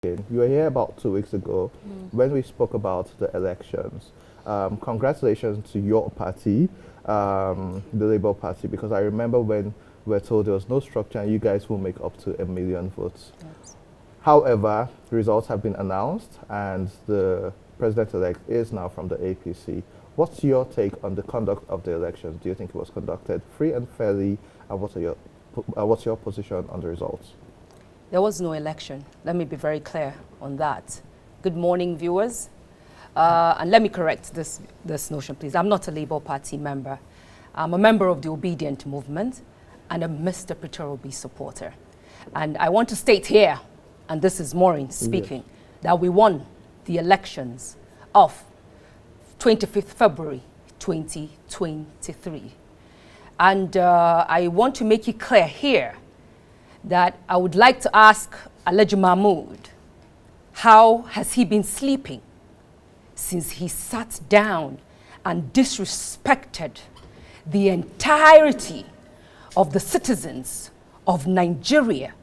You were here about 2 weeks ago when we spoke about the elections. Congratulations to your party, the Labour Party, because I remember when we were told there was no structure and you guys will make up to 1 million votes. Yes. However, results have been announced and the president-elect is now from the APC. What's your take on the conduct of the elections? Do you think it was conducted free and fairly? And what's your position on the results? There was no election. Let me be very clear on that. Good morning, viewers. And let me correct this notion, please. I'm not a Labour Party member. I'm a member of the Obedient Movement and a Mr. Peter Obi supporter. And I want to state here, and this is Maureen speaking, that we won the elections of 25th February 2023. And I want to make it clear here that I would like to ask Alhaji Mahmood, how has he been sleeping since he sat down and disrespected the entirety of the citizens of Nigeria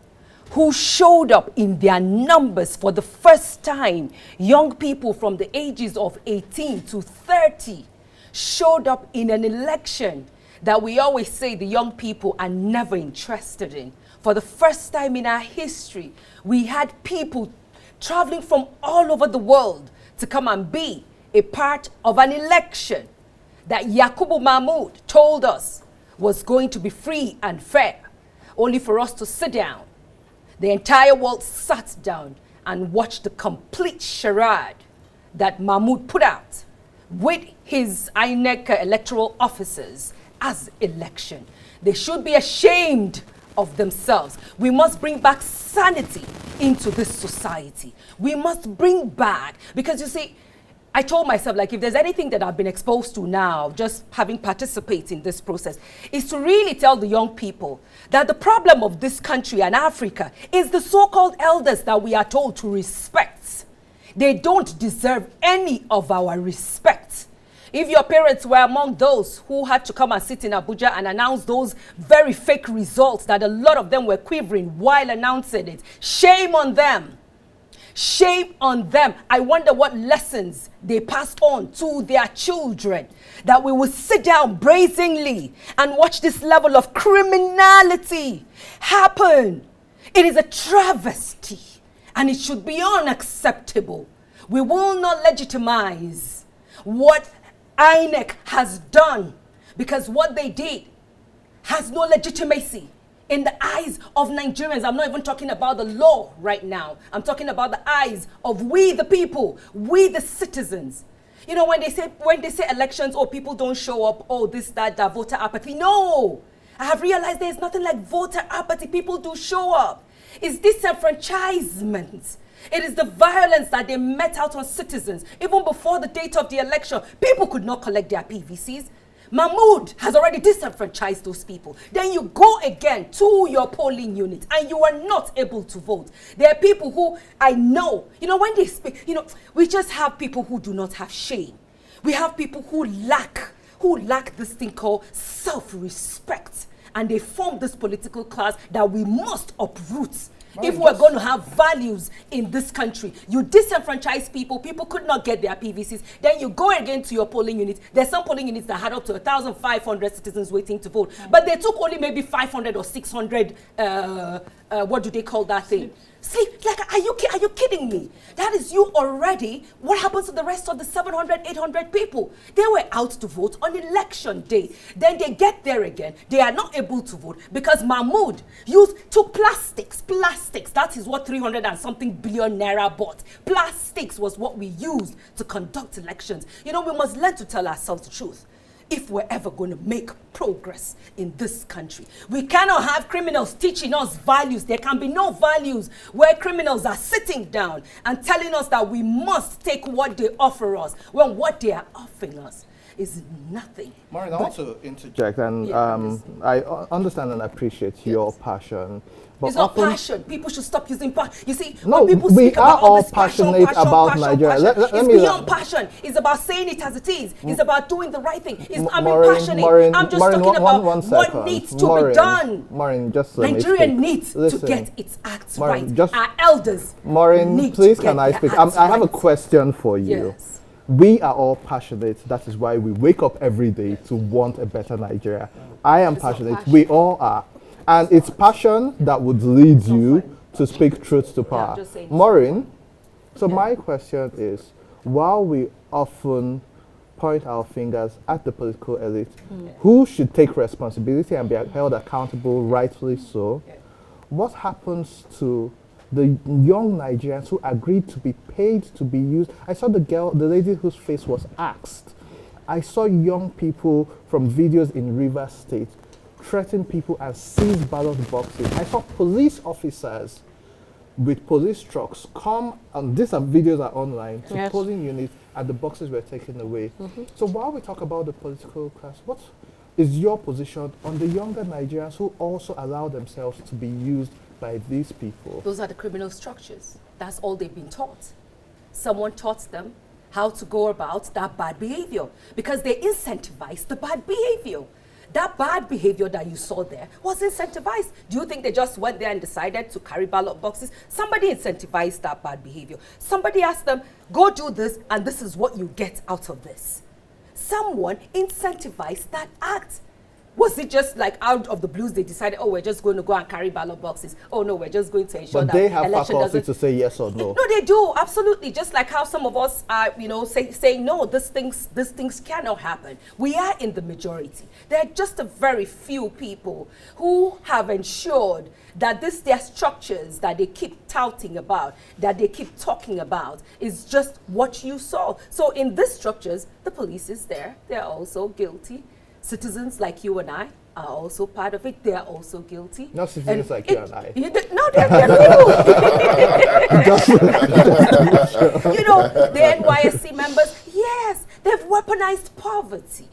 who showed up in their numbers for the first time? Young people from the ages of 18 to 30 showed up in an election that we always say the young people are never interested in. For the first time in our history, we had people traveling from all over the world to come and be a part of an election that Yakubu Mahmood told us was going to be free and fair, only for us to sit down. The entire world sat down and watched the complete charade that Mahmood put out with his INEC electoral officers as election. They should be ashamed of themselves. We must bring back sanity into this society. We must bring back, because you see, I told myself, like, if there's anything that I've been exposed to now, just having participated in this process, is to really tell the young people that the problem of this country and Africa is the so-called elders that we are told to respect. They don't deserve any of our respect. If your parents were among those who had to come and sit in Abuja and announce those very fake results that a lot of them were quivering while announcing it, shame on them. Shame on them. I wonder what lessons they passed on to their children, that we will sit down brazenly and watch this level of criminality happen. It is a travesty and it should be unacceptable. We will not legitimize what INEC has done, because what they did has no legitimacy in the eyes of Nigerians. I'm not even talking about the law right now. I'm talking about the eyes of we the people, we the citizens. You know, when they say elections, oh, people don't show up, oh, this, that, voter apathy. No, I have realized there's nothing like voter apathy. People do show up. It's disenfranchisement. It is the violence that they met out on citizens. Even before the date of the election, people could not collect their PVCs. Mahmood has already disenfranchised those people. Then you go again to your polling unit and you are not able to vote. There are people who I know, when they speak, we just have people who do not have shame. We have people who lack this thing called self-respect. And they form this political class that we must uproot. If we're going to have values in this country, you disenfranchise people, people could not get their PVCs, then you go again to your polling unit. There's some polling units that had up to 1,500 citizens waiting to vote, but they took only maybe 500 or 600, what do they call that thing? Sleep. Like, are you kidding me? That is you already. What happens to the rest of the 700, 800 people? They were out to vote on election day. Then they get there again. They are not able to vote because Mahmood took plastics. That is what 300 and something billion naira bought. Plastics was what we used to conduct elections. We must learn to tell ourselves the truth if we're ever going to make progress in this country. We cannot have criminals teaching us values. There can be no values where criminals are sitting down and telling us that we must take what they offer us when what they are offering us is nothing. Maureen, I want to interject, and I understand and appreciate your passion. But it's not passion. People should stop using passion. You see, no, when people we speak are about all this passionate about Nigeria. Let it's me beyond passion. It's about saying it as it is. It's about doing the right thing. I'm passionate. I'm just talking about what needs to be done. Maureen, just Nigeria needs to get its acts right. Our elders Maureen, please can I speak? I have a question for you. Yes. We are all passionate. That is why we wake up every day to want a better Nigeria. I am passionate. We all are. And it's passion that would lead you to speak truth to power. Maureen, so my question is, while we often point our fingers at the political elite, who should take responsibility and be held accountable, rightfully so, what happens to the young Nigerians who agreed to be paid to be used? I saw the lady whose face was axed. I saw young people from videos in Rivers State threaten people and seize ballot boxes. I saw police officers with police trucks come, and these are videos are online, to polling units, and the boxes were taken away. So while we talk about the political class, what is your position on the younger Nigerians who also allow themselves to be used by these people? Those are the criminal structures. That's all they've been taught. Someone taught them how to go about that bad behavior because they incentivize the bad behavior. That bad behavior that you saw there was incentivized. Do you think they just went there and decided to carry ballot boxes? Somebody incentivized that bad behavior. Somebody asked them, go do this, and this is what you get out of this. Someone incentivized that act. Was it just like out of the blues they decided, oh, we're just going to go and carry ballot boxes? Oh, no, we're just going to ensure that they have election faculty doesn't... to say yes or no. No, they do, absolutely. Just like how some of us are, saying, no, these things cannot happen. We are in the majority. There are just a very few people who have ensured that their structures that they keep touting about, that they keep talking about, is just what you saw. So in these structures, the police is there. They're also guilty. Citizens like you and I are also part of it. They are also guilty. Not citizens like you and I. No, they're the NYSC members, yes, they've weaponized poverty.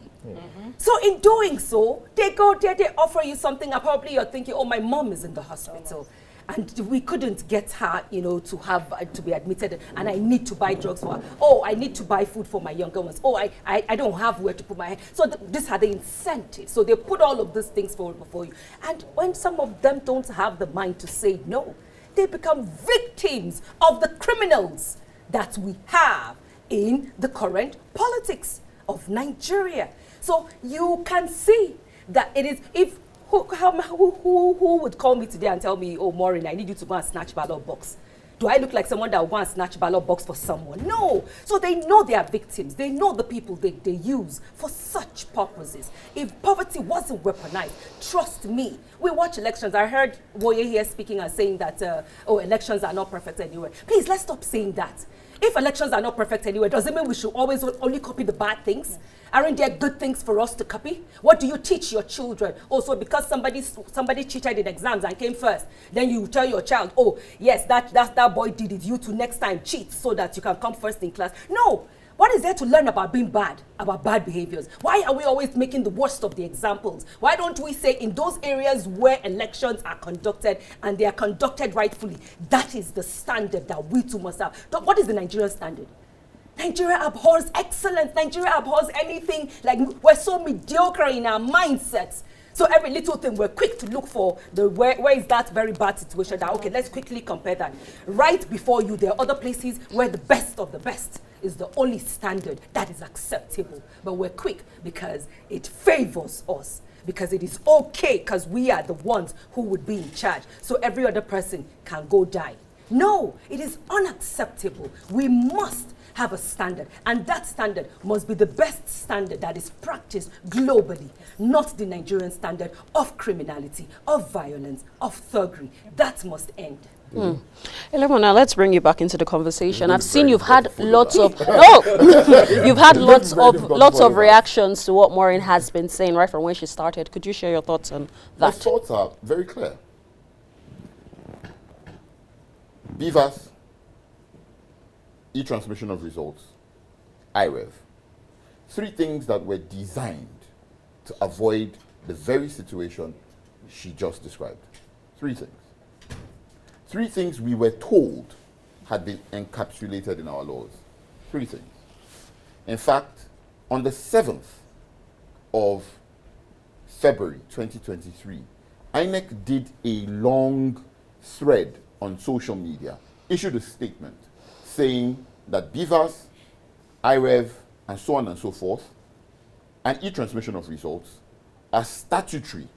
So in doing so, they go there, they offer you something, and probably you're thinking, oh, my mom is in the hospital. And we couldn't get her, to have to be admitted, and I need to buy drugs for her. Oh, I need to buy food for my younger ones. Oh, I don't have where to put my head. So these are the incentives. So they put all of these things forward before you. And when some of them don't have the mind to say no, they become victims of the criminals that we have in the current politics of Nigeria. So you can see that it is, who would call me today and tell me, oh, Maureen, I need you to go and snatch ballot box? Do I look like someone that will go and snatch ballot box for someone? No. So they know they are victims. They know the people they use for such purposes. If poverty wasn't weaponized, trust me, we watch elections. I heard Woye here speaking and saying that, elections are not perfect anywhere. Please, let's stop saying that. If elections are not perfect anyway, does it mean we should always only copy the bad things? Aren't there good things for us to copy? What do you teach your children? Also, because somebody cheated in exams and came first, then you tell your child, oh, yes, that boy did it. You to next time cheat so that you can come first in class. No. What is there to learn about being bad, about bad behaviors? Why are we always making the worst of the examples? Why don't we say in those areas where elections are conducted and they are conducted rightfully, that is the standard that we too must have? What is the Nigerian standard? Nigeria abhors excellence. Nigeria abhors anything, like we're so mediocre in our mindsets. So every little thing, we're quick to look for where is that very bad situation that, okay, let's quickly compare that. Right before you, there are other places where the best of the best is the only standard that is acceptable. But we're quick because it favors us, because it is okay, because we are the ones who would be in charge. So every other person can go die. No, it is unacceptable. We must have a standard, and that standard must be the best standard that is practiced globally, not the Nigerian standard of criminality, of violence, of thuggery. That must end. Elemona, let's bring you back into the conversation. I've seen you've had lots of you've had lots of reactions to what Maureen has been saying right from when she started. Could you share your thoughts on that? My thoughts are very clear. BVAS, e-transmission of results, IREV. 3 things that were designed to avoid the very situation she just described. 3 things. 3 things we were told had been encapsulated in our laws. 3 things. In fact, on the 7th of February 2023, INEC did a long thread on social media, issued a statement saying that BVAS, IREV, and so on and so forth, and e-transmission of results are statutory,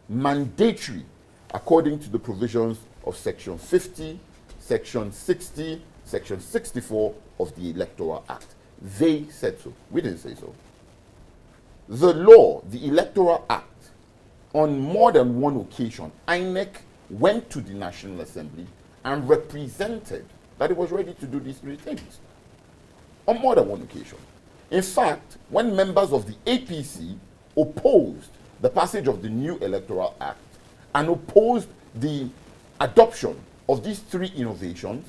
mandatory, according to the provisions of Section 50, Section 60, Section 64 of the Electoral Act. They said so. We didn't say so. The law, the Electoral Act, on more than one occasion, INEC went to the National Assembly and represented that it was ready to do these 3 things. On more than one occasion. In fact, when members of the APC opposed the passage of the new Electoral Act and opposed the adoption of these 3 innovations,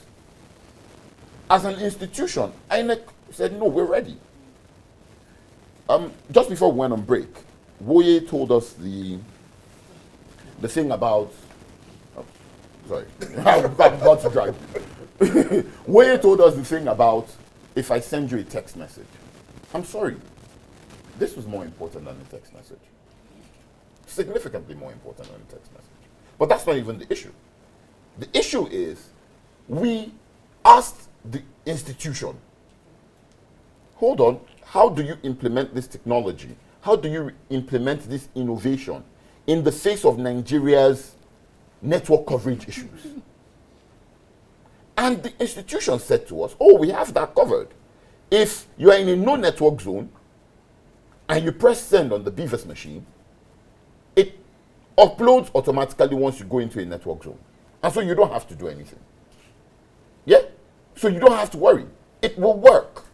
as an institution, INEC said, no, we're ready. Just before we went on break, Woye told us the thing about, sorry, I'm about to drive. Woye told us the thing about if I send you a text message. I'm sorry. This was more important than the text message. Significantly more important than the text message. But that's not even the issue. The issue is we asked the institution, hold on, how do you implement this technology? How do you implement this innovation in the face of Nigeria's network coverage issues? And the institution said to us, oh, we have that covered. If you are in a no network zone and you press send on the BVAS machine, it uploads automatically once you go into a network zone. And so you don't have to do anything. Yeah? So you don't have to worry. It will work.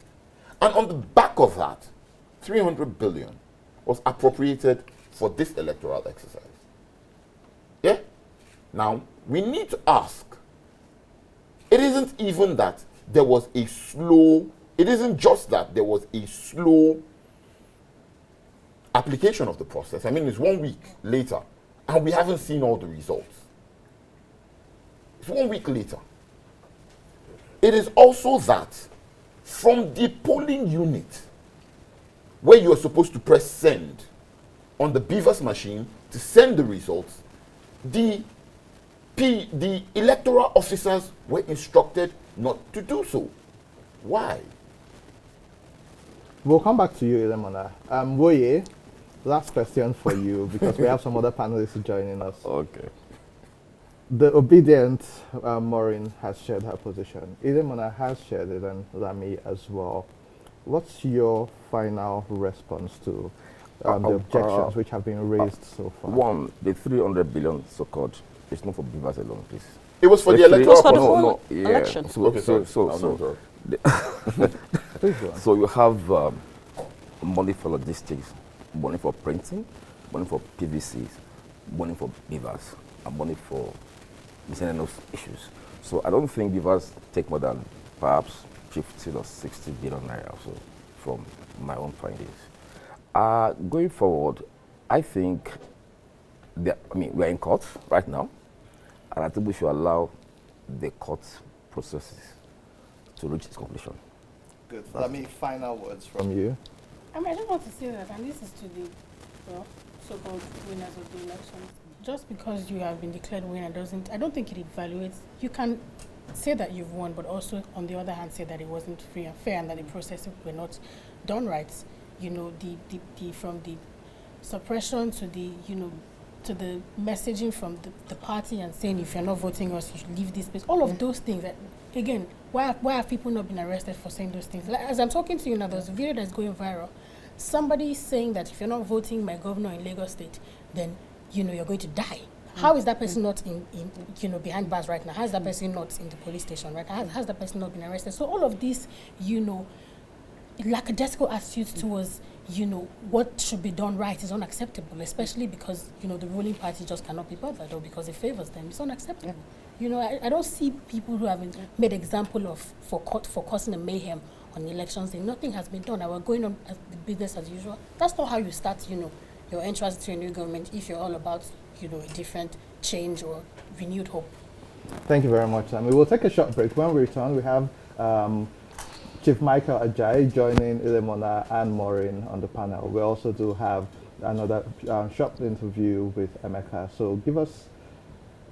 And on the back of that, 300 billion was appropriated for this electoral exercise. Yeah? Now, we need to ask, it isn't even that there was a slow, it isn't just that there was a slow application of the process. I mean, it's 1 week later, and we haven't seen all the results. It's 1 week later. It is also that from the polling unit, where you are supposed to press send on the BVAS machine to send the results, the electoral officers were instructed not to do so. Why? We'll come back to you, Ilemona. Woye, last question for you, because we have some other panelists joining us. Okay. The obedient Maureen has shared her position. Ilemona has shared it, and Lami as well. What's your final response to the objections which have been raised so far? One, the 300 billion so-called, it's not for BVAS alone, please. It was for the electoral was for the process. whole election. Please go on. So you have money for logistics, money for printing, money for PVCs, money for BVAS, and money for miscellaneous issues. So I don't think BVAS take more than perhaps 50 or 60 billion naira or so from my own findings. Going forward, I think we're in court right now, and I think we should allow the court processes to reach its conclusion. Good. Lami, final words from you. I just want to say that, and this is to the so-called winners of the election. Just because you have been declared winner I don't think it evaluates. You can say that you've won, but also, on the other hand, say that it wasn't free and fair and that the processes were not done right. You know, from the suppression to the, to the messaging from the party and saying if you're not voting us, you should leave this place. All of those things. That, again, why have people not been arrested for saying those things? Like, as I'm talking to you now, there's a video that's going viral. Somebody saying that if you're not voting my governor in Lagos State, then you're going to die. How is that person not in behind bars right now? How is that person not in the police station right now? How has that person not been arrested? So all of these, lackadaisical attitudes towards, what should be done right is unacceptable, especially because, the ruling party just cannot be bothered or because it favors them. It's unacceptable. I don't see people who have been made example of for causing a mayhem on elections day. Nothing has been done. And we're going on as the business as usual. That's not how you start, your entrance to a new government if you're all about, a different change or renewed hope. Thank you very much, Sam. We will take a short break. When we return, we have Chief Michael Ajayi joining Ilemona and Maureen on the panel. We also do have another short interview with Emeka. So give us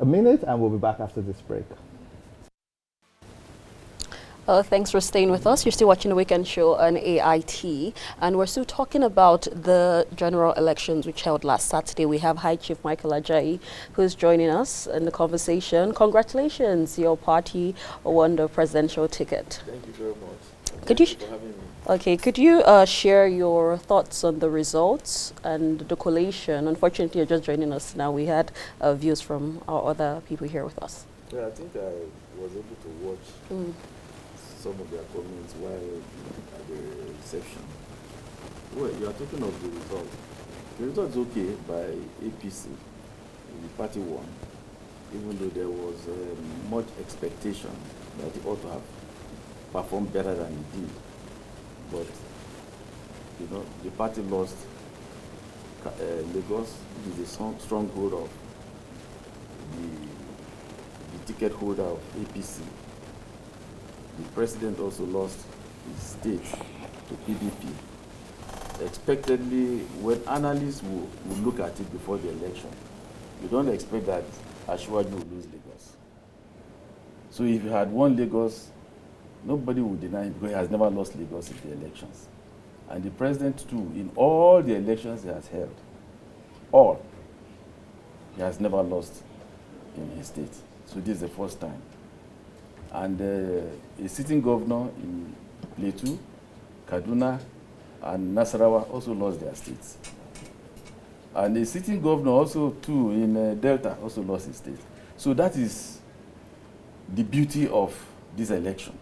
a minute and we'll be back after this break. Thanks for staying with us. You're still watching the Weekend Show on AIT, and we're still talking about the general elections which held last Saturday. We have High Chief Michael Ajayi, who's joining us in the conversation. Congratulations, your party won the presidential ticket. Thank you very much. Could you Thank you for having me. Okay, could you share your thoughts on the results and the collation? Unfortunately, you're just joining us now. We had views from our other people here with us. Yeah, I think I was able to watch some of their comments while at the reception. Well, you are talking of the result. The result is okay by APC. The party won, even though there was much expectation that it ought to have performed better than it did. But, the party lost Lagos, which is a stronghold of the ticket holder of APC. The president also lost his state to PDP. Expectedly, when analysts will look at it before the election, you don't expect that Asiwaju will lose Lagos. So if you had won Lagos, nobody would deny him because he has never lost Lagos in the elections. And the president too, in all the elections he has held, he has never lost in his state. So this is the first time. And a sitting governor in Plateau, Kaduna, and Nasarawa also lost their states. And a sitting governor also too in Delta also lost his state. So that is the beauty of this election.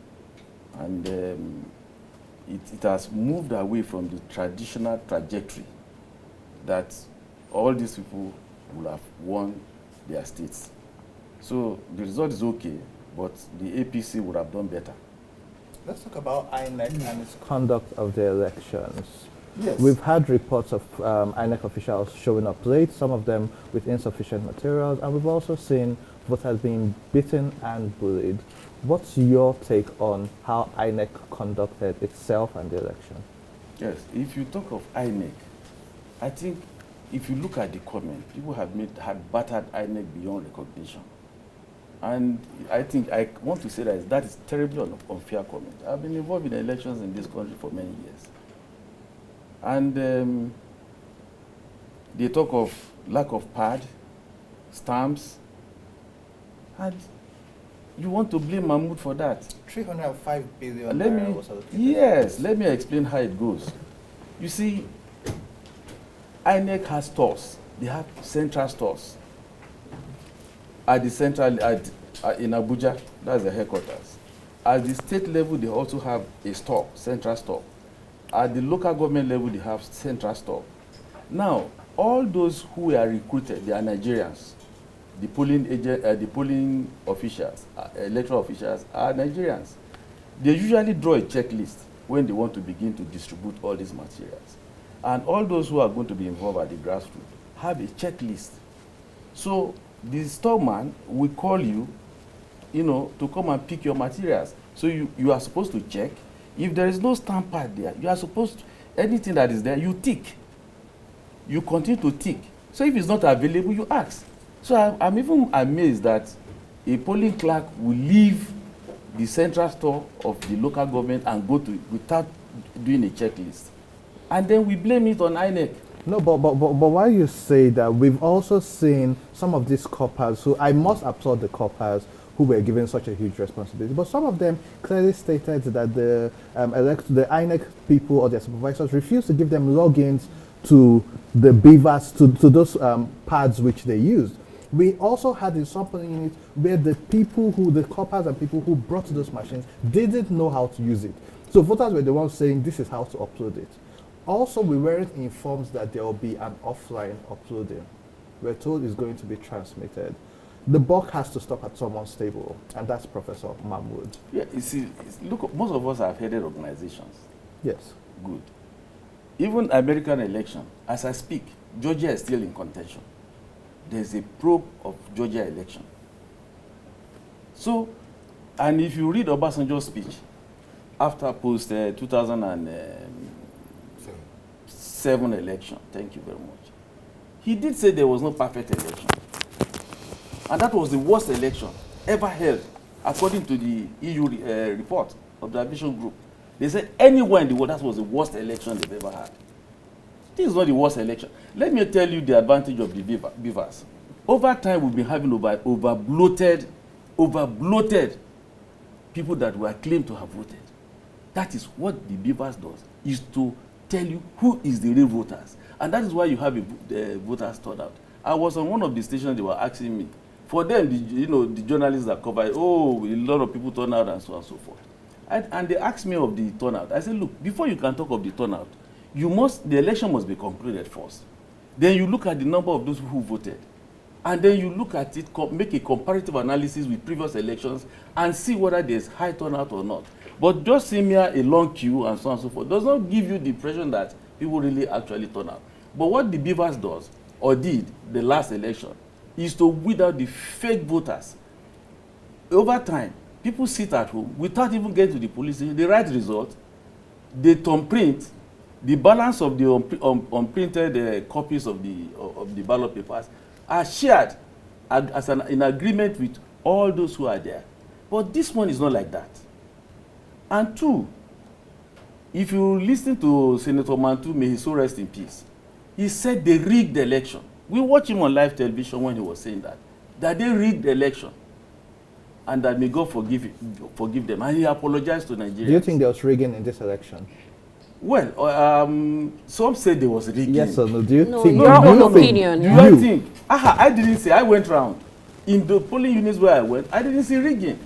And it has moved away from the traditional trajectory that all these people will have won their states. So the result is okay, but the APC would have done better. Let's talk about INEC and its conduct of the elections. Yes. We've had reports of INEC officials showing up late, some of them with insufficient materials, and we've also seen voters being beaten and bullied. What's your take on how INEC conducted itself and the election? Yes, if you talk of INEC, I think if you look at the comment, people had battered INEC beyond recognition. And I think I want to say that is terribly unfair comment. I've been involved in elections in this country for many years. And they talk of lack of pad, stamps, and you want to blame Mahmoud for that. 305 billion was allocated. Yes, let me explain how it goes. You see, INEC has stores. They have central stores. At the central, in Abuja, that's the headquarters. At the state level, they also have a store, central store. At the local government level, they have central store. Now, all those who are recruited, they are Nigerians. The polling agent, the polling officials, electoral officials are Nigerians. They usually draw a checklist when they want to begin to distribute all these materials. And all those who are going to be involved at the grassroots have a checklist. So the storeman will call you, to come and pick your materials. So you are supposed to check. If there is no stamp pad there, you are supposed to, anything that is there, you tick. You continue to tick. So if it's not available, you ask. So I'm even amazed that a polling clerk will leave the central store of the local government and go to without doing a checklist. And then we blame it on INEC. No, but why you say that, we've also seen some of these coppers who, I must applaud the coppers who were given such a huge responsibility, but some of them clearly stated that the INEC people or their supervisors refused to give them logins to the beavers, to those pads which they used. We also had in some polling units where the coppers and people who brought those machines didn't know how to use it. So voters were the ones saying this is how to upload it. Also, we weren't informed that there will be an offline uploading. We're told it's going to be transmitted. The buck has to stop at someone's table, and that's Professor Mahmood. Yeah, you see, look, most of us have headed organizations. Yes. Good. Even American election, as I speak, Georgia is still in contention. There's a probe of Georgia election. So, and if you read Obasanjo's speech after post 2007 election, thank you very much, he did say there was no perfect election. And that was the worst election ever held, according to the EU report, observation group. They said anywhere in the world, that was the worst election they've ever had. This is not the worst election. Let me tell you the advantage of the beavers. Over time, we've been having over-bloated people that were claimed to have voted. That is what the beavers does, is to tell you who is the real voters. And that is why you have a voters turnout. I was on one of the stations, they were asking me, for them, the journalists that cover it, oh, a lot of people turn out and so on and so forth. And they asked me of the turnout. I said, look, before you can talk of the turnout, the election must be concluded first. Then you look at the number of those who voted. And then you look at it, make a comparative analysis with previous elections and see whether there's high turnout or not. But just seeing here a long queue and so on and so forth does not give you the impression that people really actually turn out. But what the beavers does, or did, the last election, is to weed out the fake voters. Over time, people sit at home without even getting to the police station. They write results, they thumbprint, the balance of the unprinted copies of the ballot papers are shared as in agreement with all those who are there. But this one is not like that. And two, if you listen to Senator Mantu, may he so rest in peace, he said they rigged the election. We watched him on live television when he was saying that they rigged the election, and that may God forgive them. And he apologized to Nigerians. Do you think there was rigging in this election? Well, some said there was rigging. Yes or no? Do you No, think? your own opinion. Do you think? I didn't say. I went round. In the polling units where I went, I didn't see rigging.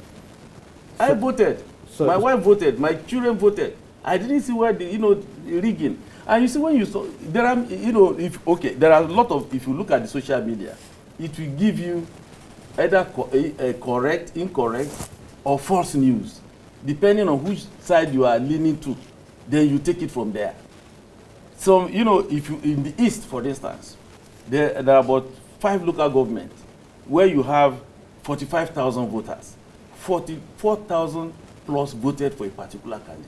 I voted. My wife voted. My children voted. I didn't see where the rigging. And you see, when you saw, there are, there are a lot of, if you look at the social media, it will give you either correct, incorrect, or false news, depending on which side you are leaning to. Then you take it from there. So, if you, in the East, for instance, there are about 5 local governments where you have 45,000 voters. 44,000 plus voted for a particular candidate.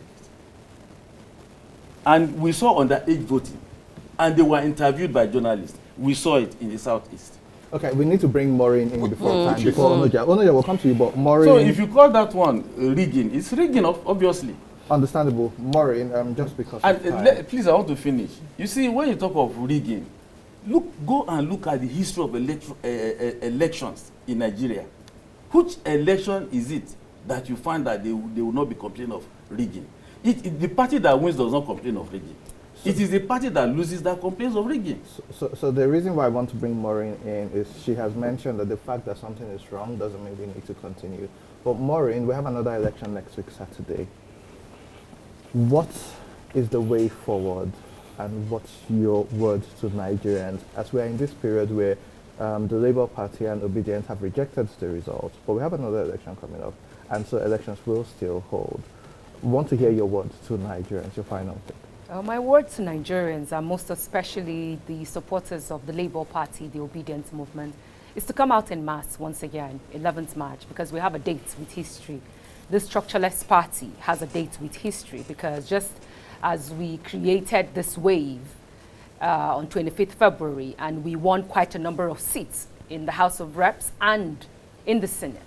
And we saw underage voting, and they were interviewed by journalists. We saw it in the Southeast. Okay, we need to bring Maureen in before time, before Onoja. Onoja will come to you, but Maureen... So if you call that one rigging, it's rigging, obviously. Understandable. Maureen, just because and please, I want to finish. You see, when you talk of rigging, go and look at the history of elections in Nigeria. Which election is it that you find that they will not be complaining of rigging? The party that wins does not complain of rigging. It is the party that loses that complains of rigging. So the reason why I want to bring Maureen in is she has mentioned that the fact that something is wrong doesn't mean we need to continue. But Maureen, we have another election next week, Saturday. What is the way forward, and what's your word to Nigerians as we are in this period where the Labour Party and Obedient have rejected the results, but we have another election coming up, and so elections will still hold. Want to hear your words to Nigerians, your final take. My words to Nigerians, and most especially the supporters of the Labour Party, the Obedience Movement, is to come out in mass once again, 11th March, because we have a date with history. This structureless party has a date with history, because just as we created this wave on 25th February, and we won quite a number of seats in the House of Reps and in the Senate,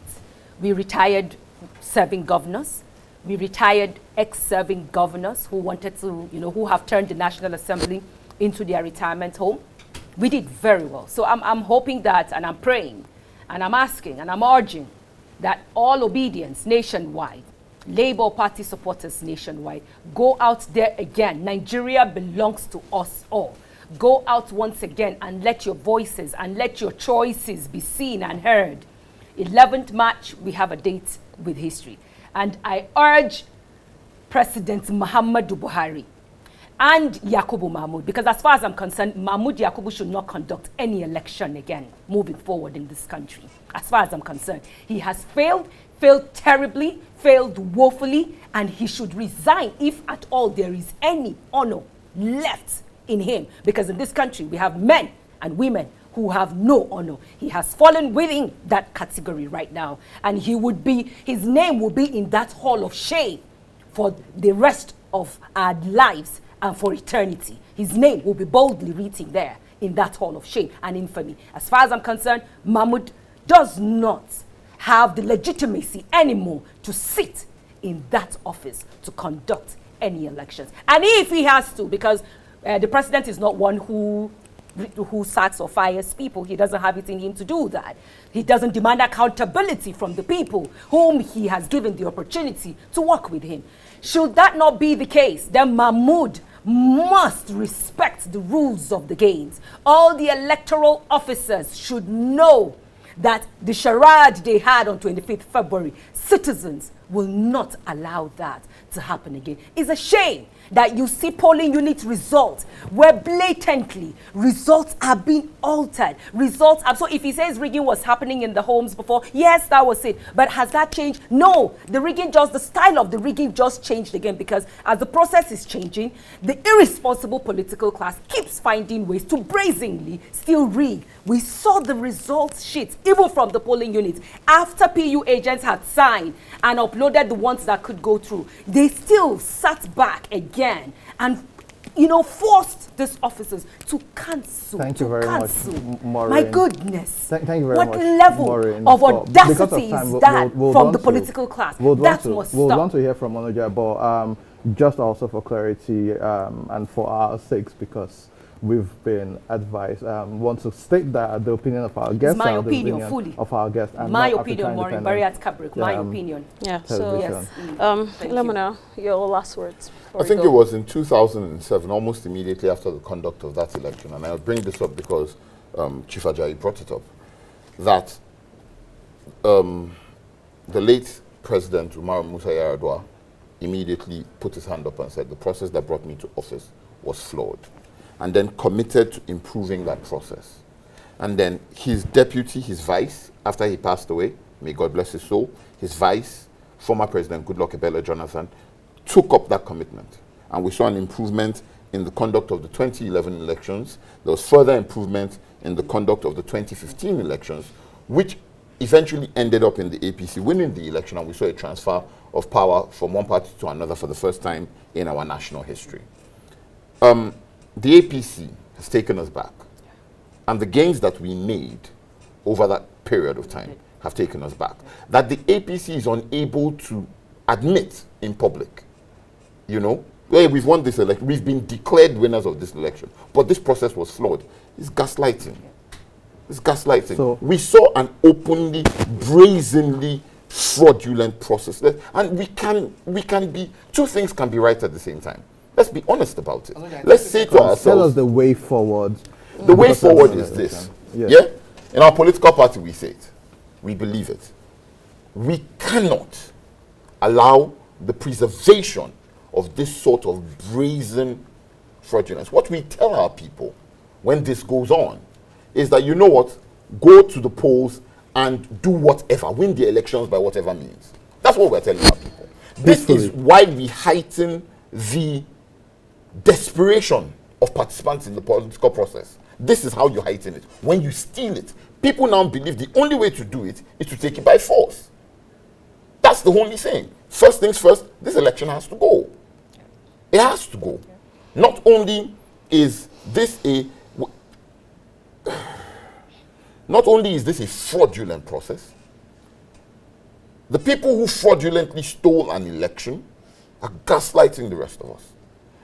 we retired serving governors. We retired ex-serving governors who wanted to, who have turned the National Assembly into their retirement home. We did very well. So I'm hoping that, and I'm praying, and I'm asking, and I'm urging that all Obedience nationwide, Labour Party supporters nationwide, go out there again. Nigeria belongs to us all. Go out once again and let your voices and let your choices be seen and heard. 11th March, we have a date with history. And I urge President Muhammadu Buhari and Yakubu Mahmoud, because as far as I'm concerned, Mahmoud Yakubu should not conduct any election again moving forward in this country. As far as I'm concerned, he has failed terribly, failed woefully, and he should resign if at all there is any honor left in him, because in this country we have men and women who have no honor. He has fallen within that category right now, and his name will be in that hall of shame for the rest of our lives and for eternity. His name will be boldly written there in that hall of shame and infamy. As far as I'm concerned, Mahmoud does not have the legitimacy anymore to sit in that office to conduct any elections. And if he has to, because the president is not one who sacks or fires people. He doesn't have it in him to do that. He doesn't demand accountability from the people whom he has given the opportunity to work with him. Should that not be the case, then Mahmoud must respect the rules of the games. All the electoral officers should know that the charade they had on 25th February, citizens will not allow that to happen again. It's a shame that you see polling unit results where blatantly results are being altered. So if he says rigging was happening in the homes before, yes, that was it. But has that changed? No. The style of the rigging just changed again, because as the process is changing, the irresponsible political class keeps finding ways to brazenly still rig. We saw the results sheets, even from the polling units, after PU agents had signed and uploaded the ones that could go through. They still sat back again and, forced these officers to cancel. Thank you very much, Maureen. My goodness. Thank you very what much, level Maureen, of audacity time, is that from the political class? We'll That must We'll stop. want to hear from Onoja, but just also for clarity and for our sakes, because we've been advised, want to state that the opinion of our guests, my and opinion, the fully. of our guests, and My not opinion, African Maureen Independent, Bariat Kabrik, my opinion. Yeah, television. so, Thank you. Lemona, your last words. I think it was in 2007, almost immediately after the conduct of that election, and I'll bring this up because Chief Ajayi brought it up, that the late President Umaru Musa Yar'Adua immediately put his hand up and said the process that brought me to office was flawed, and then committed to improving that process. And then his deputy, his vice, after he passed away, may God bless his soul, his vice, former President Goodluck Ebele Jonathan, took up that commitment. And we saw an improvement in the conduct of the 2011 elections. There was further improvement in the conduct of the 2015 elections, which eventually ended up in the APC winning the election, and we saw a transfer of power from one party to another for the first time in our national history. The APC has taken us back, and the gains that we made over that period of time have taken us back. That the APC is unable to admit in public, hey, we've won this election, we've been declared winners of this election, but this process was flawed. It's gaslighting. It's gaslighting. So we saw an openly, brazenly fraudulent process. And we can be, two things can be right at the same time. Let's be honest about it. Let's say to ourselves, tell us the way forward. The way forward is this. Yeah? In our political party, we say it. We believe it. We cannot allow the preservation of this sort of brazen fraudulence. What we tell our people when this goes on is that, go to the polls and do whatever, win the elections by whatever means. That's what we're telling our people. This is why we heighten the desperation of participants in the political process. This is how you heighten it. When you steal it, people now believe the only way to do it is to take it by force. That's the only thing. First things first, this election has to go. It has to go. Not only is this a fraudulent process, the people who fraudulently stole an election are gaslighting the rest of us.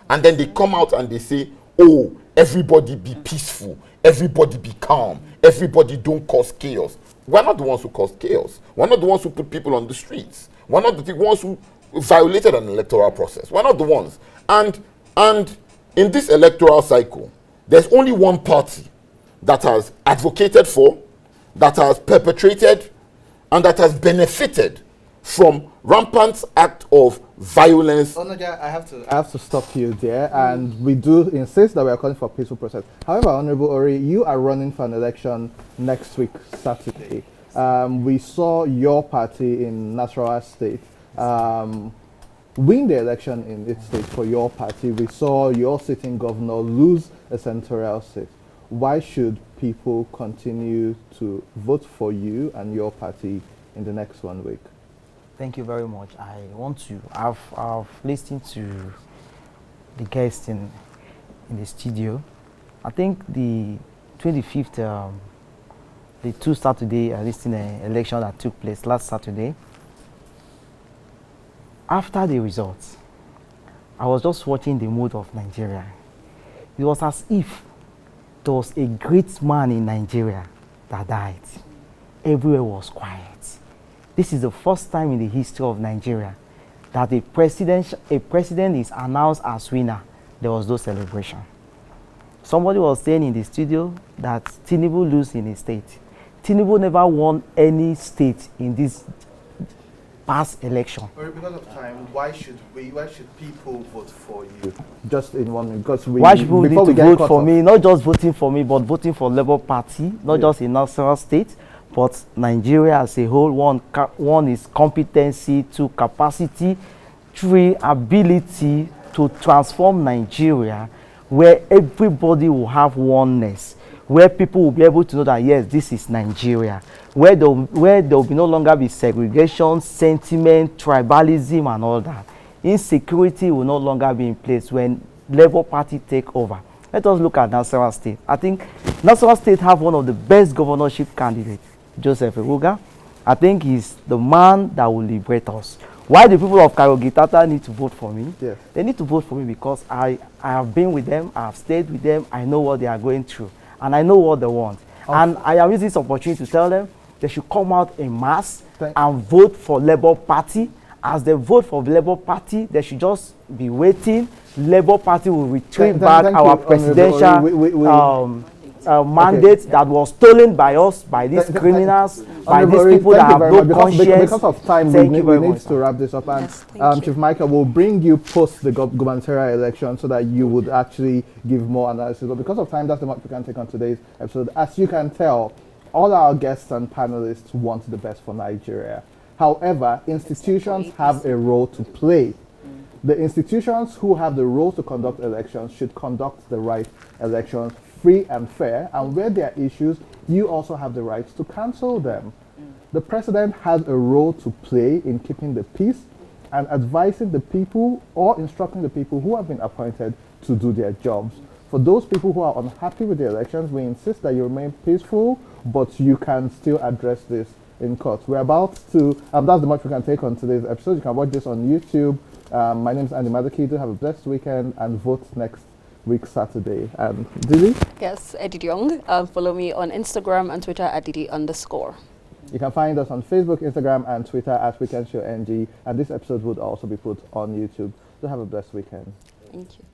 And then they come out and they say, oh, everybody be peaceful, everybody be calm, everybody don't cause chaos. We're not the ones who caused chaos. We're not the ones who put people on the streets. We're not the ones who violated an electoral process. We're not the ones. And in this electoral cycle, there's only one party that has advocated for, that has perpetrated, and that has benefited from rampant act of violence. Onoja, I have to stop you there, and we do insist that we are calling for a peaceful process. However, Honorable Ori, you are running for an election next week, Saturday. We saw your party in Nasarawa State win the election in its state for your party. We saw your sitting governor lose a senatorial seat. Why should people continue to vote for you and your party in the next 1 week? Thank you very much. I've listened to the guests in the studio. I think the 25th, the two Saturday election that took place last Saturday, after the results, I was just watching the mood of Nigeria. It was as if there was a great man in Nigeria that died. Everywhere was quiet. This is the first time in the history of Nigeria that a president is announced as winner. There was no celebration. Somebody was saying in the studio that Tinubu lose in a state. Tinubu never won any state in this past election. Because of time, why should people vote for you? Just in 1 minute, because why should people need to vote for me? Not just voting for me, but voting for Labour Party, not just in Nasarawa State, but Nigeria as a whole. One is competency, two capacity, three ability to transform Nigeria, where everybody will have oneness, where people will be able to know that yes, this is Nigeria, where there will no longer be segregation, sentiment, tribalism, and all that. Insecurity will no longer be in place when Labour Party take over. Let us look at Nasarawa State. I think Nasarawa State have one of the best governorship candidates, Joseph Eruga. I think he's the man that will liberate us. Why the people of Karogitata need to vote for me? Yes. They need to vote for me because I have been with them, I have stayed with them, I know what they are going through, and I know what they want. And I am using this opportunity to tell them they should come out en masse and vote for Labour Party. As they vote for the Labour Party, they should just be waiting. Labour Party will retrieve back our presidential mandate that was stolen by us, by these criminals, by these people that have no conscience. Because of time, we need to wrap this up. And Chief Michael will bring you post the gubernatorial election so that you would actually give more analysis. But because of time, that's the much we can take on today's episode. As you can tell, all our guests and panelists want the best for Nigeria. However, institutions have a role to play. The institutions who have the role to conduct elections should conduct the right elections free and fair, and where there are issues, you also have the right to cancel them. The president has a role to play in keeping the peace and advising the people or instructing the people who have been appointed to do their jobs. For those people who are unhappy with the elections, we insist that you remain peaceful, but you can still address this in court. We're about to, that's the much we can take on today's episode. You can watch this on YouTube. My name is Andy Madakidu. Have a blessed weekend and vote next week Saturday. Didi? Yes, Eddie Young. Follow me on Instagram and Twitter at Didi_. You can find us on Facebook, Instagram, and Twitter at WeekendShowNG. And this episode would also be put on YouTube. So have a blessed weekend. Thank you.